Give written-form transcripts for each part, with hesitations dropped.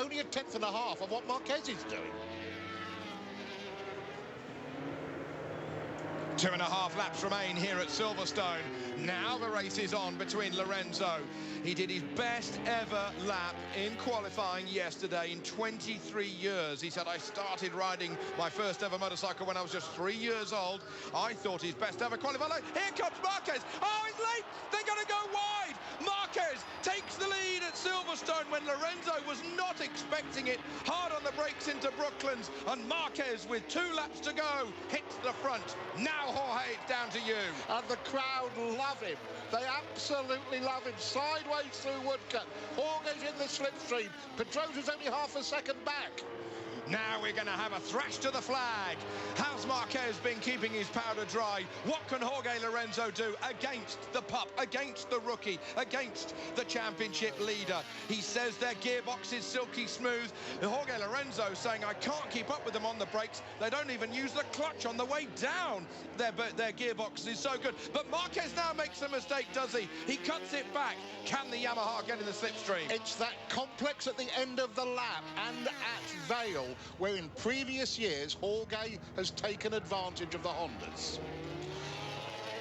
only a tenth and a half of what Marquez is doing. 2.5 laps remain here at Silverstone. Now the race is on between Lorenzo. He did his best ever lap in qualifying yesterday in 23 years. He said, I started riding my first ever motorcycle when I was just 3 years old. I thought his best ever qualifying. Here comes Marquez. Oh, he's late. They're going to go wide. Marquez takes the lead at Silverstone when Lorenzo was not expecting it. Hard on the brakes into Brooklands, and Marquez, with 2 laps to go, hits the front. Now, Jorge, it's down to you. And the crowd love him. They absolutely love him. Sideways through Woodcut. Jorge's in the slipstream. Pedrosa's only half a second back. Now we're going to have a thrash to the flag. Has Marquez been keeping his powder dry? What can Jorge Lorenzo do against the pup, against the rookie, against the championship leader? He says their gearbox is silky smooth. Jorge Lorenzo saying, I can't keep up with them on the brakes. They don't even use the clutch on the way down. Their gearbox is so good. But Marquez now makes a mistake, does he? He cuts it back. Can the Yamaha get in the slipstream? It's that complex at the end of the lap and at Vale, where in previous years Jorge has taken advantage of the Hondas.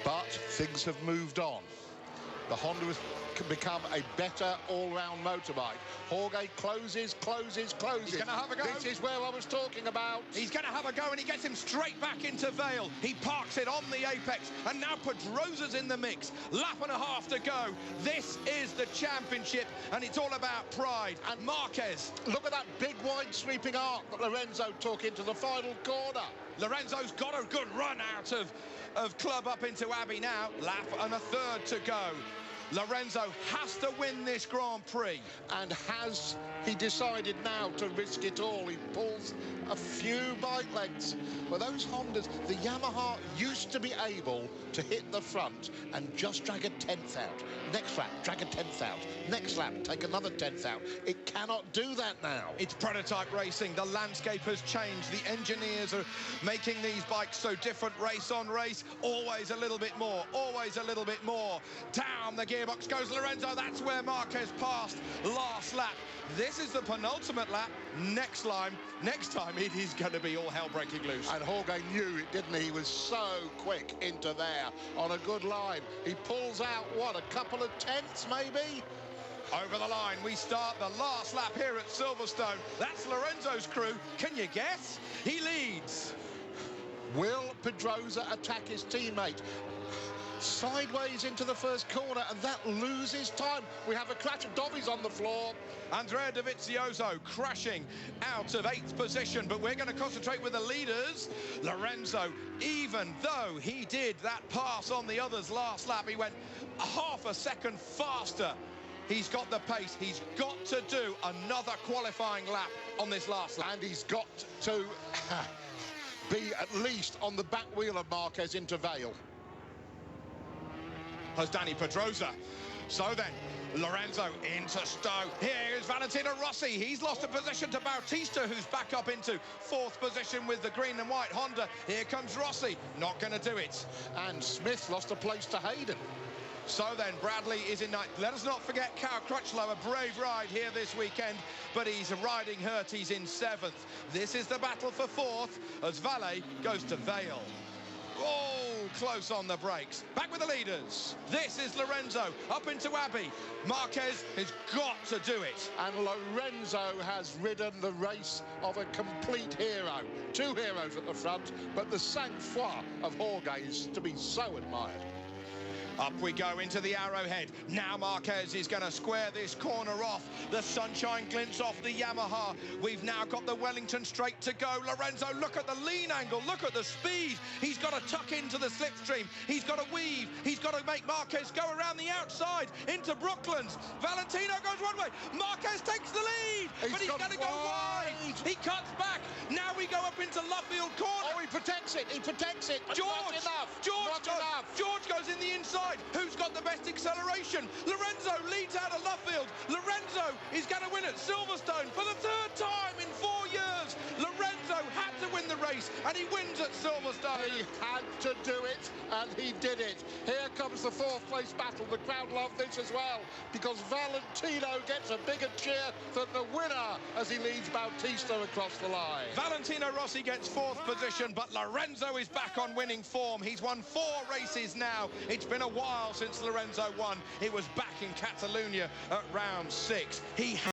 But things have moved on. The Honda has become a better all-round motorbike. Jorge closes. He's going to have a go. This is where I was talking about. He's going to have a go, and he gets him straight back into Vale. He parks it on the apex, and now Pedrosa's in the mix. Lap and a half to go. This is the championship, and it's all about pride. And Marquez. Look at that big wide sweeping arc that Lorenzo took into the final corner. Lorenzo's got a good run out of club up into Abbey now. Lap and a third to go. Lorenzo has to win this Grand Prix. And has he decided now to risk it all? He pulls a few bike lengths. Well, those Hondas, the Yamaha used to be able to hit the front and just drag a 10th out. Next lap, drag a 10th out. Next lap, take another 10th out. It cannot do that now. It's prototype racing. The landscape has changed. The engineers are making these bikes so different race on race. Always a little bit more. Always a little bit more. Down the gearbox goes Lorenzo. That's where Marquez passed last lap. This is the penultimate lap. Next time it is going to be all hell breaking loose. And Jorge knew it, didn't he? He was so quick into there on a good line. He pulls out, what, a couple of tenths maybe? Over the line, we start the last lap here at Silverstone. That's Lorenzo's crew. Can you guess? He leads. Will Pedrosa attack his teammate? Sideways into the first corner, and that loses time. We have a crash. Dobby's on the floor. Andrea Dovizioso crashing out of 8th position, but we're going to concentrate with the leaders. Lorenzo, even though he did that pass on the others last lap, he went half a second faster. He's got the pace. He's got to do another qualifying lap on this last lap. And he's got to be at least on the back wheel of Marquez into Vale. Has Danny Pedrosa. So then, Lorenzo into Stowe. Here is Valentino Rossi. He's lost a position to Bautista, who's back up into 4th position with the green and white Honda. Here comes Rossi. Not going to do it. And Smith lost a place to Hayden. So then, Bradley is in 9th. Let us not forget Cal Crutchlow, a brave ride here this weekend, but he's riding hurt. He's in 7th. This is the battle for 4th as Valle goes to Vale. Oh, close on the brakes. Back with the leaders. This is Lorenzo up into Abbey. Marquez has got to do it. And Lorenzo has ridden the race of a complete hero. 2 heroes at the front, but the sang-froid of Jorge is to be so admired. Up we go into the arrowhead. Now Marquez is going to square this corner off. The sunshine glints off the Yamaha. We've now got the Wellington straight to go. Lorenzo, look at the lean angle. Look at the speed. He's got to tuck into the slipstream. He's got to weave. He's got to make Marquez go around the outside into Brooklands. Valentino goes one way. Marquez takes the lead, but he's going to go wide. He cuts back. Now we go up into Luffield corner. Oh, he protects it. He protects it. George goes in the inside. Who's got the best acceleration? Lorenzo leads out of Luffield. Lorenzo is going to win at Silverstone for the 3rd time in 4 years. Lorenzo had to win the race, and he wins at Silverstone. He had to do it, and he did it. Here comes the fourth place battle. The crowd love this as well, because Valentino gets a bigger cheer than the winner as he leads Bautista across the line. Valentino Rossi gets fourth position, but Lorenzo is back on winning form. He's won 4 races now. It's been a while since Lorenzo won. It was back in Catalonia at round 6. He